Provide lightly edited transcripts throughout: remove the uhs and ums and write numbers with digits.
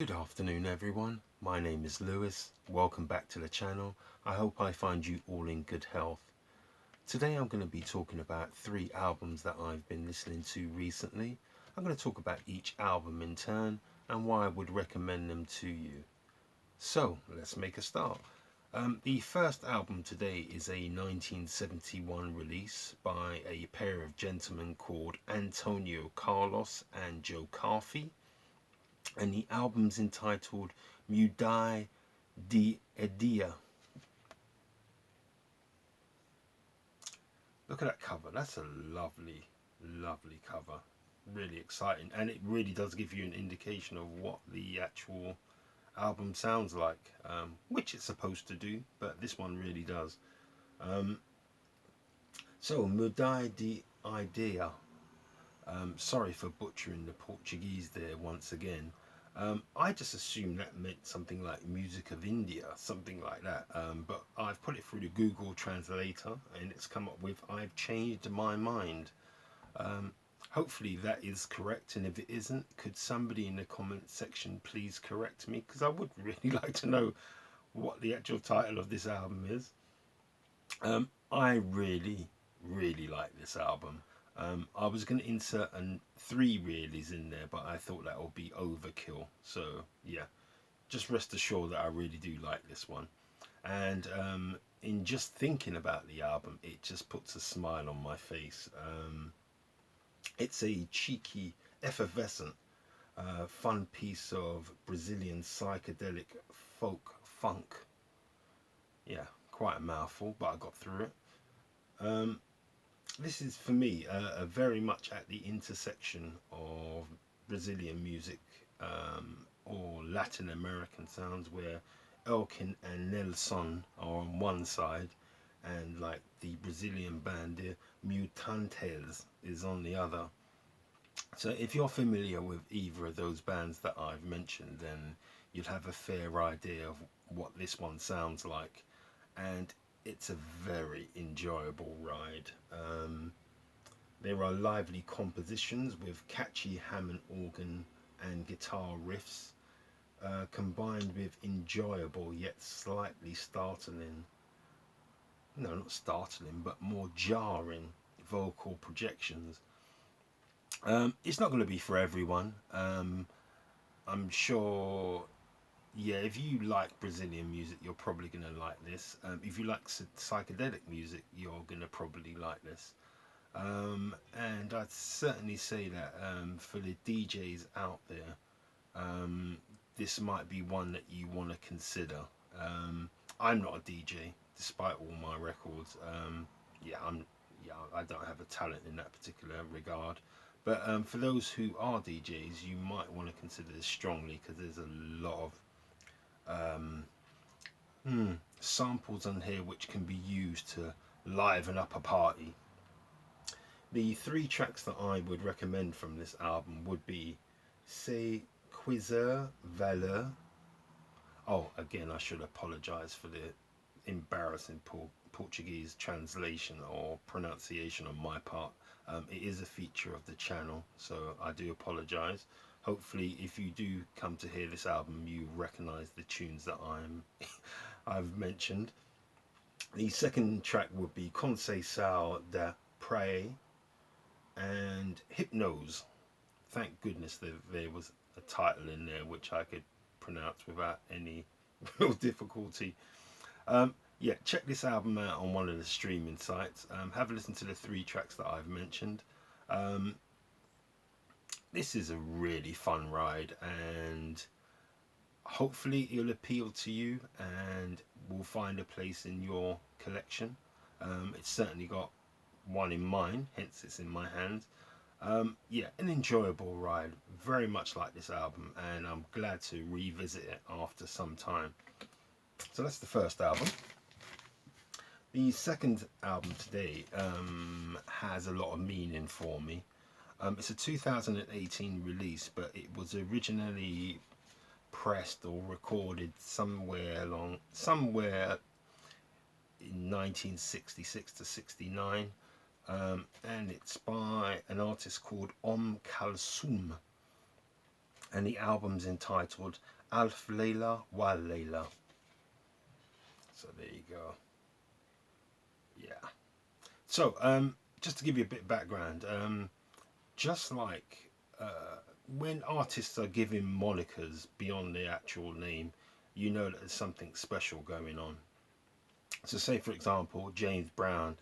Good afternoon everyone, my name is Lewis, welcome back to the channel. I hope I find you all in good health. Today I'm going to be talking about three albums that I've been listening to recently. I'm going to talk about each album in turn and why I would recommend them to you. So let's make a start. The first album today is a 1971 release by a pair of gentlemen called Antonio Carlos and Jocafi, and the album's entitled Mudai di Edia. Look at that cover. That's a lovely, lovely cover. Really exciting, and it really does give you an indication of what the actual album sounds like, which it's supposed to do, but this one really does. Um, so, Mudai di Idea. Sorry for butchering the Portuguese there once again. I just assumed that meant something like music of India, something like that. But I've put it through the Google Translator and it's come up with I've changed my mind. Um, Hopefully that is correct, and if it isn't, could somebody in the comment section please correct me? Because I would really like to know what the actual title of this album is. I really, really like this album. I was going to insert three reallys in there, but I thought that would be overkill. So yeah, just rest assured that I really do like this one. And in just thinking about the album, it just puts a smile on my face. It's a cheeky, effervescent, fun piece of Brazilian psychedelic folk funk. Yeah, quite a mouthful, but I got through it. Um, this is for me very much at the intersection of Brazilian music, or Latin American sounds, where Elkin and Nelson are on one side and like the Brazilian band the Mutantes is on the other. So if you're familiar with either of those bands that I've mentioned, then you'll have a fair idea of what this one sounds like, and it's a very enjoyable ride. There are lively compositions with catchy Hammond organ and guitar riffs, combined with enjoyable yet slightly startling, no, not startling, but more jarring vocal projections. It's not going to be for everyone. I'm sure, yeah, if you like Brazilian music, you're probably going to like this. If you like psychedelic music, you're going to probably like this. And I'd certainly say that for the DJs out there, um, this might be one that you want to consider. I'm not a DJ, despite all my records. Yeah, I don't have a talent in that particular regard. But for those who are DJs, you might want to consider this strongly, because there's a lot of samples on here which can be used to liven up a party. The three tracks that I would recommend from this album would be Se Quiser Valeur. Oh, again, I should apologise for the embarrassing Portuguese translation or pronunciation on my part. It is a feature of the channel, so I do apologise. Hopefully, if you do come to hear this album, you recognise the tunes that I've mentioned. The second track would be Conceição da Praia and Hypnose. Thank goodness there was a title in there which I could pronounce without any real difficulty. Yeah, check this album out on one of the streaming sites. Have a listen to the three tracks that I've mentioned. Um, this is a really fun ride, and hopefully it'll appeal to you and will find a place in your collection. It's certainly got one in mine, hence it's in my hands. Yeah, an enjoyable ride, very much like this album, and I'm glad to revisit it after some time. So that's the first album. The second album today has a lot of meaning for me. It's a 2018 release, but it was originally pressed or recorded somewhere in 1966 to 69, and it's by an artist called Kalsoum. and the album's entitled Alf Layla Wa Layla. So there you go. Yeah. So just to give you a bit of background, just like when artists are given monikers beyond their actual name, you know that there's something special going on. So say for example, James Brown,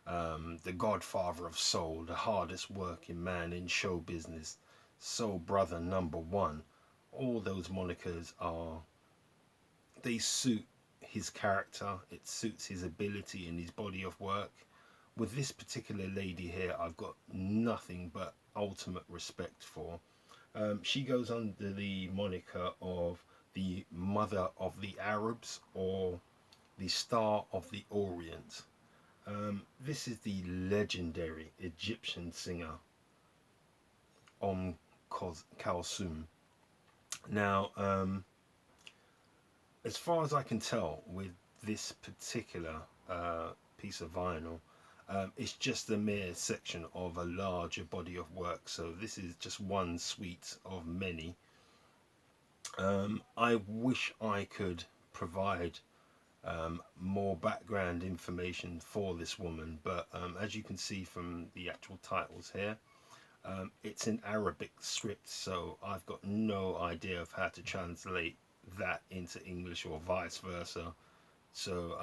the godfather of soul, the hardest working man in show business, soul brother number one. All those monikers are, they suit his character, it suits his ability and his body of work. With this particular lady here, I've got nothing but ultimate respect for. She goes under the moniker of the Mother of the Arabs, or the Star of the Orient. This is the legendary Egyptian singer Kalsoum. Now, as far as I can tell, with this particular piece of vinyl, it's just a mere section of a larger body of work. So this is just one suite of many. I wish I could provide more background information for this woman, but as you can see from the actual titles here, it's in Arabic script, so I've got no idea of how to translate that into English or vice versa. So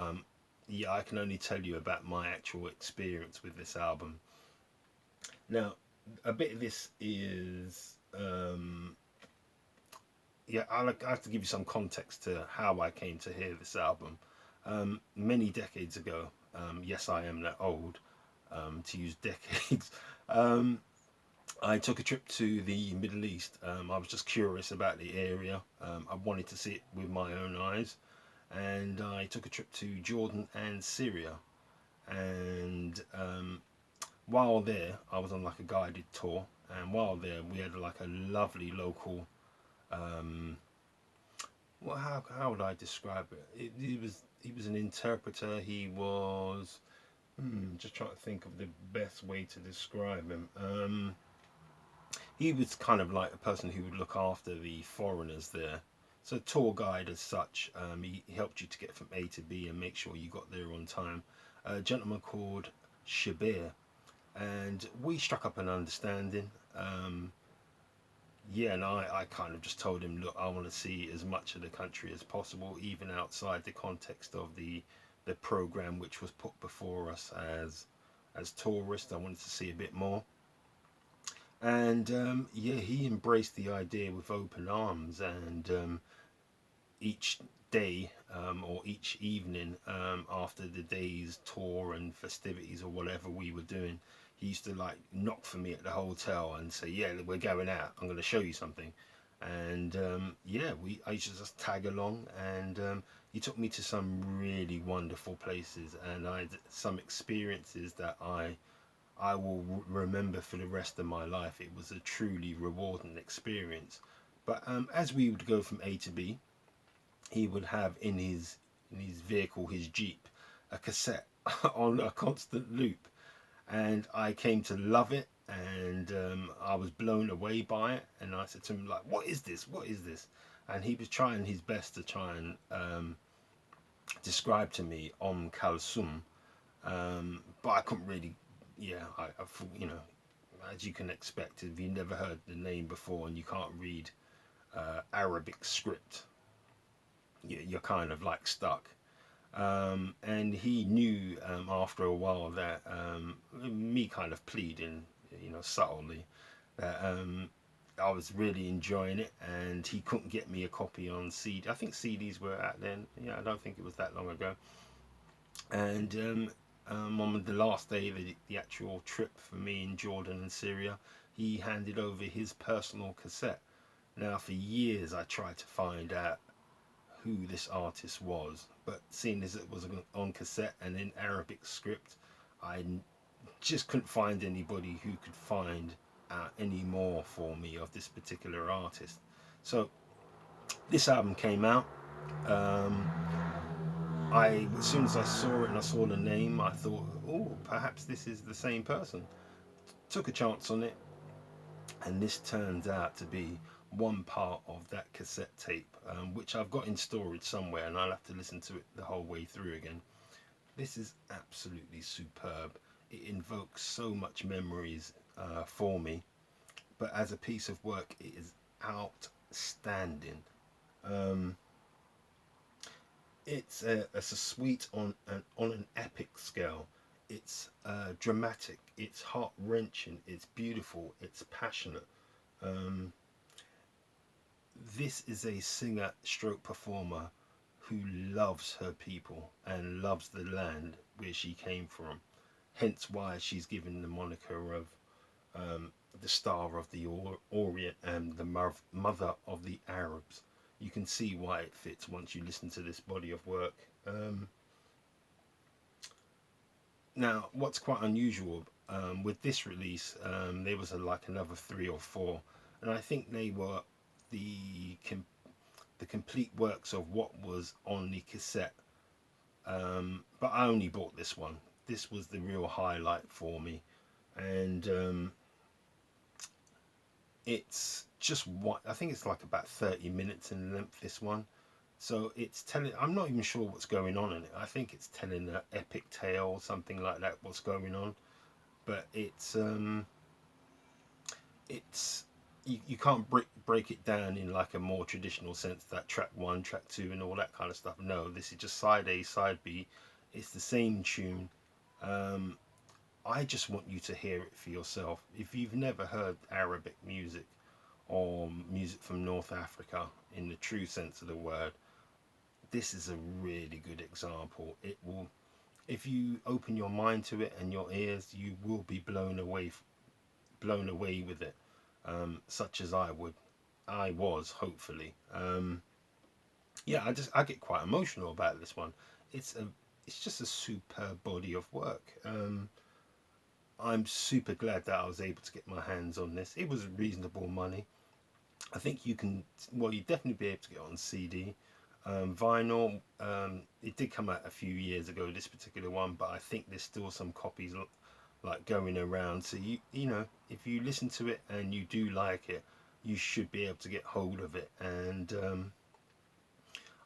yeah, I can only tell you about my actual experience with this album. Now, a bit of this is yeah, I have to give you some context to how I came to hear this album. Many decades ago, yes, I am that old to use decades. I took a trip to the Middle East. I was just curious about the area. I wanted to see it with my own eyes, and I took a trip to Jordan and Syria. And while there, I was on like a guided tour, and while there, we had like a lovely local. Um, well, how would I describe it? He was an interpreter. He was just trying to think of the best way to describe him. He was kind of like a person who would look after the foreigners there. So tour guide as such. He helped you to get from A to B and make sure you got there on time. A gentleman called Shabir, and we struck up an understanding. Yeah, and I kind of just told him, look, I want to see as much of the country as possible, even outside the context of the program which was put before us as tourists. I wanted to see a bit more. And yeah, he embraced the idea with open arms, and each day or each evening after the day's tour and festivities or whatever we were doing, he used to like knock for me at the hotel and say, yeah, we're going out, I'm going to show you something. And yeah, I used to just tag along, and he took me to some really wonderful places, and I had some experiences that I will remember for the rest of my life. It was a truly rewarding experience. But as we would go from A to B, he would have in his vehicle, his Jeep, a cassette on a constant loop, and I came to love it, and I was blown away by it. And I said to him, like, "What is this? What is this?" And he was trying his best to try and describe to me Kalsoum, but I couldn't really. Yeah, I you know, as you can expect, if you never heard the name before and you can't read Arabic script, you're kind of like stuck. And he knew after a while that me kind of pleading, subtly, that I was really enjoying it, and he couldn't get me a copy on CD. I think CDs were out then. Yeah, I don't think it was that long ago. And on the last day of the actual trip for me in Jordan and Syria, he handed over his personal cassette. Now, for years, I tried to find out who this artist was, but seeing as it was on cassette and in Arabic script, I just couldn't find anybody who could find out any more for me of this particular artist. So this album came out. Um, as soon as I saw it and I saw the name, I thought, oh, perhaps this is the same person. Took a chance on it, and this turns out to be one part of that cassette tape, which I've got in storage somewhere, and I'll have to listen to it the whole way through again. This is absolutely superb. It invokes so much memories for me, but as a piece of work, it is outstanding. Um, it's a suite on an epic scale. It's dramatic. It's heart wrenching. It's beautiful. It's passionate. Um, this is a singer stroke performer who loves her people and loves the land where she came from. Hence why she's given the moniker of the Star of the Orient and the Mother of the Arabs. You can see why it fits once you listen to this body of work. Um, Now, what's quite unusual with this release, there was like another three or four, and I think they were the the complete works of what was on the cassette. But I only bought this one. This was the real highlight for me, and it's just what I think it's like about 30 minutes in length. This one, so it's telling. I'm not even sure what's going on in it. I think it's telling an epic tale or something like that. What's going on? But it's you can't break it down in like a more traditional sense, that track one, track two, and all that kind of stuff. No, this is just side A, side B. It's the same tune. um, I just want you to hear it for yourself. If you've never heard Arabic music or music from North Africa in the true sense of the word, this is a really good example. It will, if you open your mind to it and your ears, you will be blown away with it, such as I was, hopefully. Yeah, I get quite emotional about this one. It's a, it's just a superb body of work. I'm super glad that I was able to get my hands on this. It was reasonable money. I think you can, well, you definitely be able to get it on CD. Vinyl, it did come out a few years ago, this particular one, but I think there's still some copies like going around. So you know, if you listen to it and you do like it, you should be able to get hold of it. And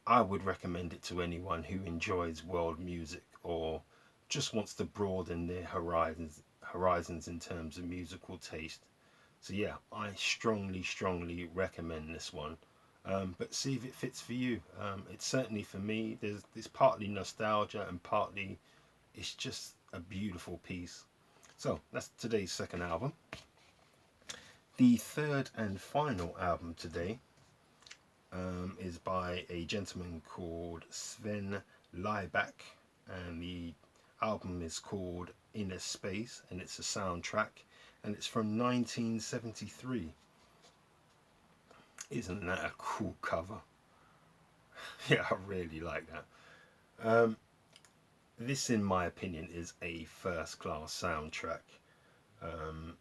I would recommend it to anyone who enjoys world music or just wants to broaden their horizons in terms of musical taste. So yeah, I strongly recommend this one. But see if it fits for you. It's certainly for me. There's partly nostalgia and partly it's just a beautiful piece. So that's today's second album. The third and final album today is by a gentleman called Sven Libaek, and the album is called Inner Space, and it's a soundtrack, and it's from 1973. Isn't that a cool cover? Yeah, I really like that. This, in my opinion, is a first-class soundtrack. Um,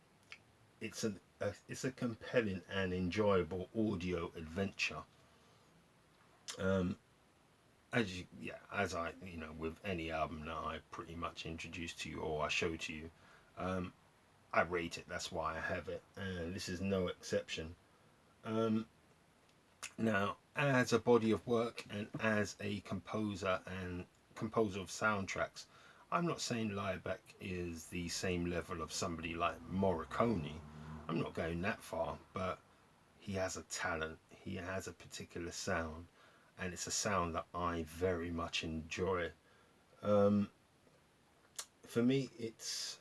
it's a compelling and enjoyable audio adventure. Um, as I, you know, with any album that I pretty much introduce to you or I show to you, um, I rate it. That's why I have it, and this is no exception. Um, Now, as a body of work and as a composer of soundtracks, I'm not saying Libaek is the same level of somebody like Morricone. I'm not going that far, but he has a talent. He has a particular sound, and it's a sound that I very much enjoy. Um, for me, it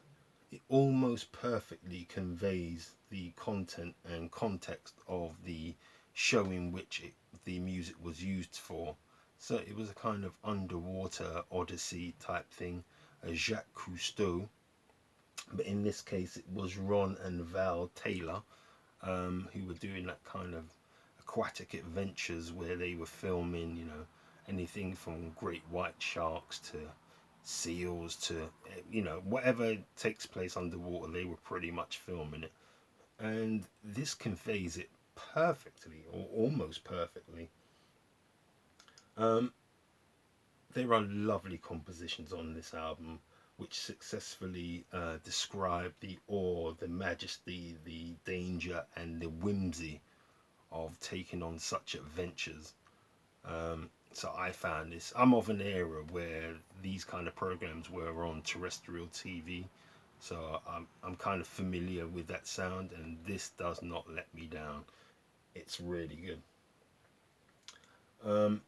almost perfectly conveys the content and context of the show in which the music was used for. So it was a kind of underwater odyssey type thing, a Jacques Cousteau, but in this case it was Ron and Val Taylor, who were doing that kind of aquatic adventures where they were filming, you know, anything from great white sharks to seals to, you know, whatever takes place underwater, they were pretty much filming it. And this conveys it perfectly, or almost perfectly. Um, there are lovely compositions on this album which successfully describe the awe, the majesty, the danger, and the whimsy of taking on such adventures. So I found this. I'm of an era where these kind of programs were on terrestrial TV, so I'm kind of familiar with that sound, and this does not let me down. It's really good. Um,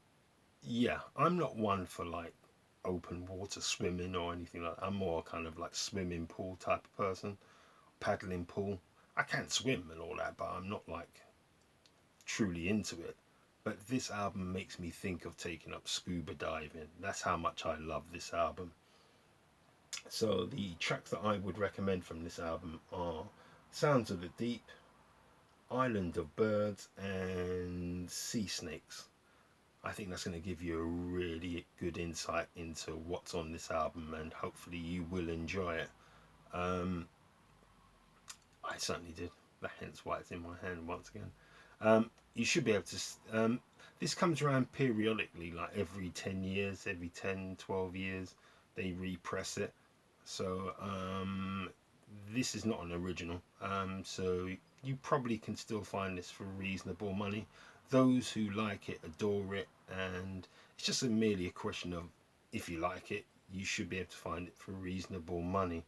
yeah, I'm not one for like open water swimming or anything like that. I'm more kind of like swimming pool type of person, paddling pool. I can swim and all that, but I'm not like truly into it. But this album makes me think of taking up scuba diving. That's how much I love this album. So the tracks that I would recommend from this album are Sounds of the Deep, Island of Birds, and Sea Snakes. I think that's going to give you a really good insight into what's on this album, and hopefully you will enjoy it. Um, I certainly did. Hence why it's in my hand once again. You should be able to. This comes around periodically, like every 10 years, every 10, 12 years, they repress it. So this is not an original. So you probably can still find this for reasonable money. Those who like it adore it, and it's just merely a question of if you like it, you should be able to find it for reasonable money.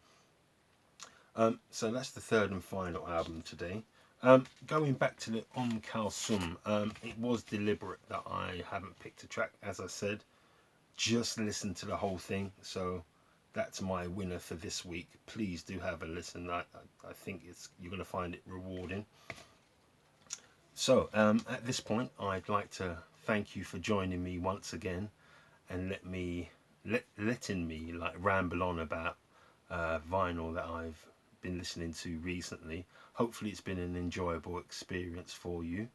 So that's the third and final album today. Going back to the Kalsoum, it was deliberate that I haven't picked a track. As I said, just listen to the whole thing. So that's my winner for this week. Please do have a listen. I think you're going to find it rewarding. So at this point, I'd like to thank you for joining me once again, and letting me like ramble on about vinyl that I've been listening to recently. Hopefully it's been an enjoyable experience for you.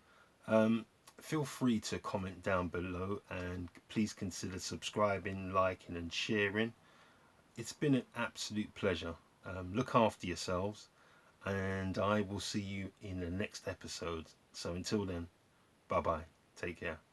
Feel free to comment down below, and please consider subscribing, liking and sharing. It's been an absolute pleasure. Look after yourselves, and I will see you in the next episode. So until then, bye bye. Take care.